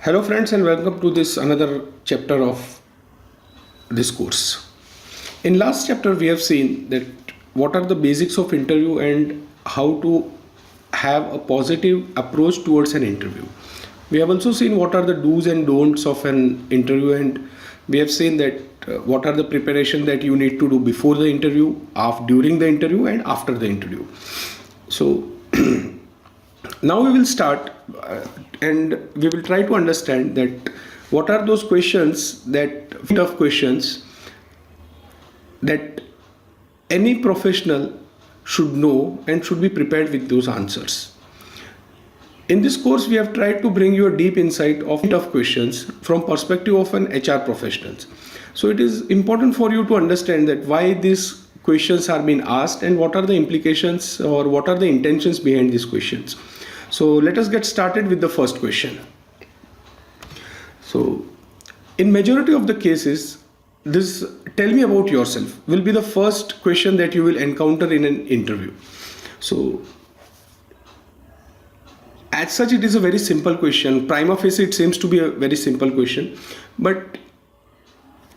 Hello friends and welcome to this another chapter of this course. In last chapter we have seen that what are the basics of interview and how to have a positive approach towards an interview. We have also seen what are the do's and don'ts of an interview, and we have seen that what are the preparation that you need to do before the interview, during the interview and after the interview. So now we will start and we will try to understand that what are those questions, that tough questions that any professional should know and should be prepared with those answers. In this course we have tried to bring you a deep insight of tough questions from perspective of an HR professionals. So it is important for you to understand that why these questions are being asked and what are the implications or what are the intentions behind these questions. So let us get started with the first question. So in majority of the cases, this "tell me about yourself" will be the first question that you will encounter in an interview. So as such, it is a very simple question. Prima facie, it seems to be a very simple question, but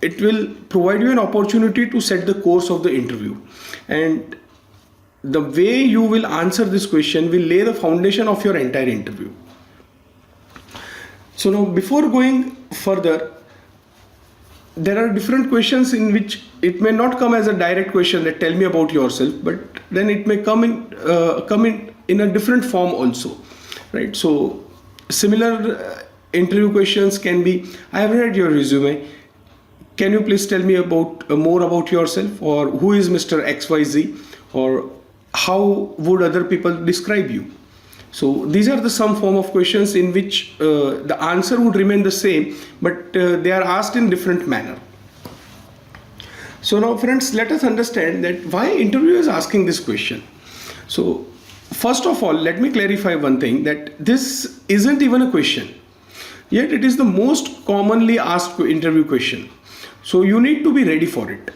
it will provide you an opportunity to set the course of the interview, and the way you will answer this question will lay the foundation of your entire interview. So now, before going further, there are different questions in which it may not come as a direct question that "tell me about yourself," but then it may come in a different form also, right? So similar interview questions can be: "I have read your resume. Can you please tell me about more about yourself?" Or "Who is Mr. XYZ?" Or "How would other people describe you?" So these are the some form of questions in which the answer would remain the same, but they are asked in different manner. So now friends, let us understand that why interviewer is asking this question. So first of all, let me clarify one thing, that this isn't even a question, yet it is the most commonly asked interview question. So you need to be ready for it.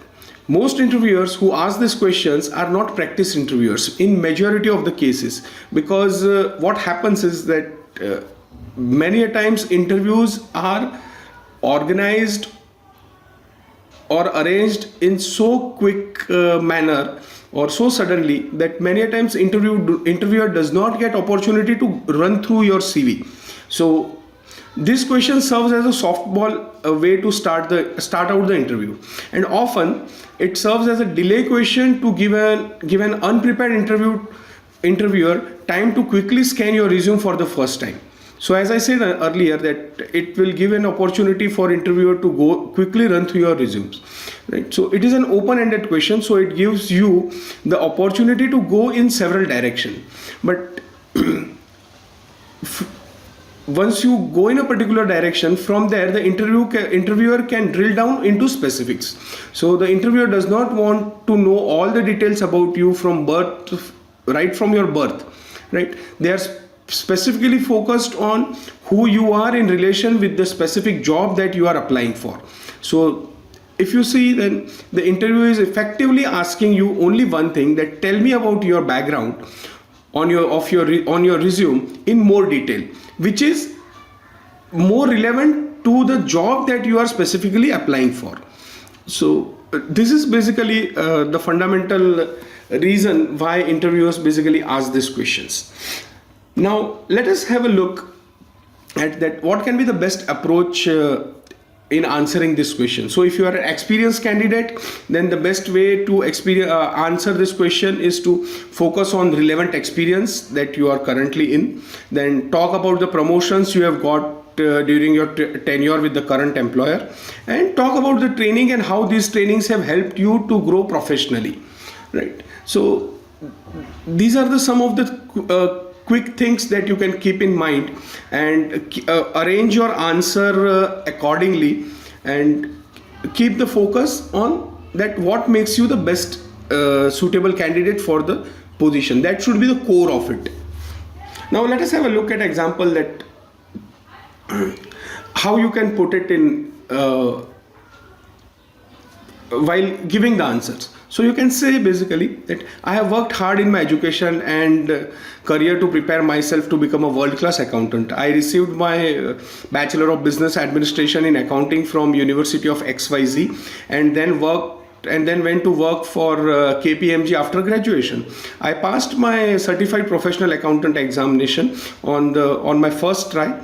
Most interviewers who ask these questions are not practice interviewers in majority of the cases, because what happens is that many a times interviews are organized or arranged in so quick manner or so suddenly that many a times interviewer does not get opportunity to run through your CV. So this question serves as a softball, a way to start out the interview, and often it serves as a delay question to give an unprepared interviewer time to quickly scan your resume for the first time. So as I said earlier, that it will give an opportunity for interviewer to go quickly run through your resumes, right? So it is an open-ended question, so it gives you the opportunity to go in several directions. But once you go in a particular direction, from there the interviewer can drill down into specifics. So the interviewer does not want to know all the details about you from birth, right from your birth, right? They are specifically focused on who you are in relation with the specific job that you are applying for. So if you see, then the interview is effectively asking you only one thing, that "tell me about your background on your resume in more detail," which is more relevant to the job that you are specifically applying for. So this is basically the fundamental reason why interviewers basically ask these questions. Now let us have a look at that what can be the best approach in answering this question. So if you are an experienced candidate, then the best way to answer this question is to focus on relevant experience that you are currently in. Then talk about the promotions you have got during your tenure with the current employer, and talk about the training and how these trainings have helped you to grow professionally, right? So these are the some of the quick things that you can keep in mind, and arrange your answer accordingly, and keep the focus on that what makes you the best suitable candidate for the position. That should be the core of it. Now let us have a look at example that how you can put it in while giving the answers. So you can say basically that I have worked hard in my education and career to prepare myself to become a world-class accountant. I received my Bachelor of Business Administration in Accounting from University of XYZ, and then went to work for KPMG after graduation. I passed my certified professional accountant examination on my first try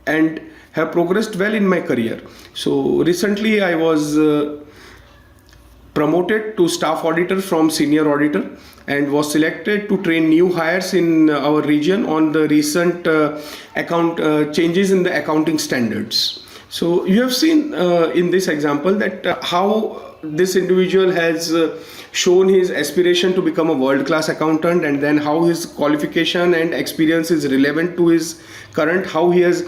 and have progressed well in my career. So recently I was promoted to staff auditor from senior auditor and was selected to train new hires in our region on the recent changes in the accounting standards. So you have seen in this example that how this individual has shown his aspiration to become a world-class accountant, and then how his qualification and experience is relevant to his current, how he has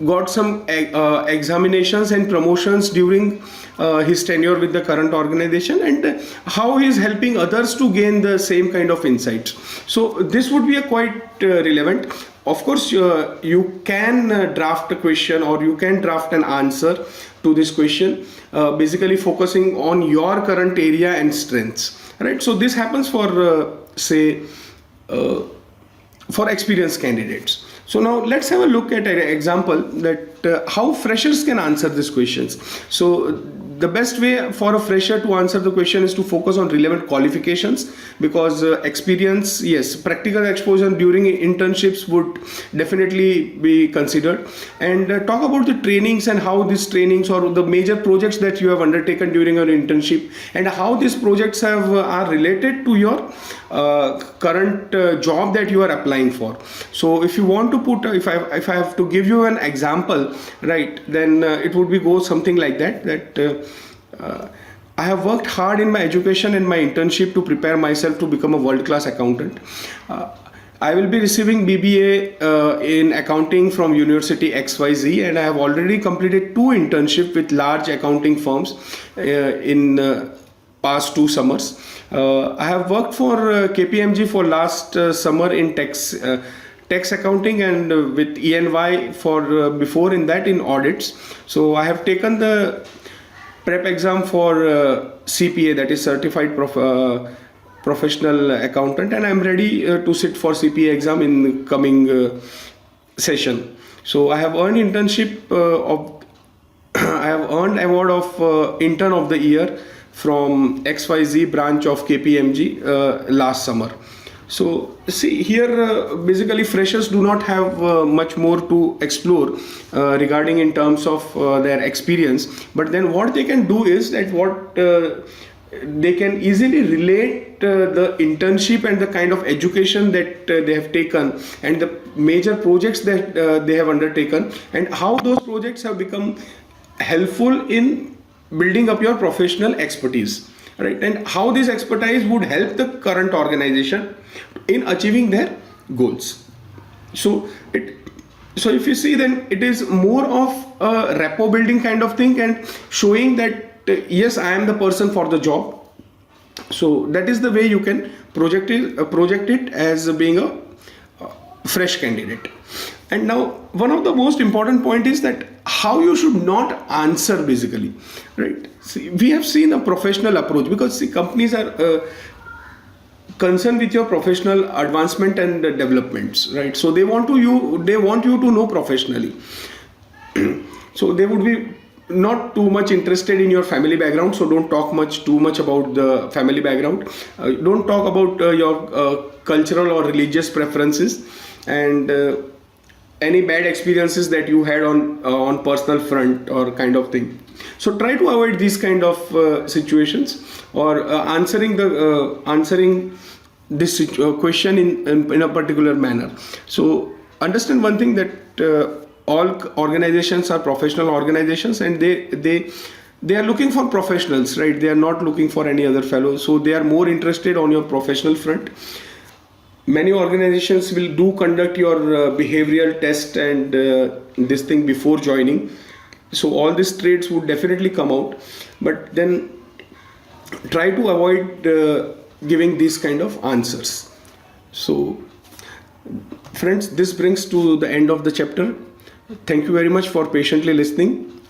got some examinations and promotions during his tenure with the current organization, and how he is helping others to gain the same kind of insights. So this would be a quite relevant. Of course, you can draft a question, or you can draft an answer to this question, basically focusing on your current area and strengths, right? So this happens for say for experienced candidates. So now let's have a look at an example that how freshers can answer these questions. So the best way for a fresher to answer the question is to focus on relevant qualifications, because experience, yes, practical exposure during internships would definitely be considered, and talk about the trainings and how these trainings or the major projects that you have undertaken during your internship, and how these projects are related to your current job that you are applying for. So if you want to put if I have to give you an example, right, then it would be go something like that I have worked hard in my education and my internship to prepare myself to become a world-class accountant. I will be receiving BBA in accounting from University XYZ, and I have already completed 2 internships with large accounting firms in past 2 summers. I have worked for KPMG for last summer in tax accounting, and with ENY for before in that in audits. So I have taken the prep exam for CPA, that is certified professional accountant, and I'm ready to sit for CPA exam in the coming session. So I have earned internship I have earned award of intern of the year from XYZ branch of KPMG last summer. So see here, basically freshers do not have much more to explore regarding in terms of their experience, but then what they can do is that they can easily relate the internship and the kind of education that they have taken, and the major projects that they have undertaken, and how those projects have become helpful in building up your professional expertise, right? And how this expertise would help the current organization in achieving their goals. So if you see, then it is more of a rapport building kind of thing, and showing that yes, I am the person for the job. So that is the way you can project it as being a fresh candidate. And now one of the most important point is that how you should not answer, basically, right? See, we have seen a professional approach, because see, companies are concerned with your professional advancement and developments, right? So they want you to know professionally. So they would be not too much interested in your family background, so don't talk too much about the family background. Don't talk about your cultural or religious preferences, and any bad experiences that you had on personal front or kind of thing. So try to avoid these kind of situations, or answering this question in a particular manner. So understand one thing, that all organizations are professional organizations, and they are looking for professionals, right? They are not looking for any other fellows. So they are more interested on your professional front. Many organizations will conduct your behavioral test and this thing before joining. So all these traits would definitely come out, but then try to avoid giving these kind of answers. So friends, this brings to the end of the chapter. Thank you very much for patiently listening.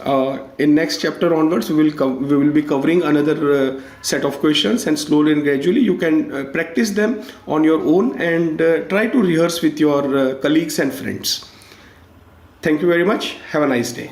In next chapter onwards, we will be covering another set of questions, and slowly and gradually you can practice them on your own and try to rehearse with your colleagues and friends. Thank you very much. Have a nice day.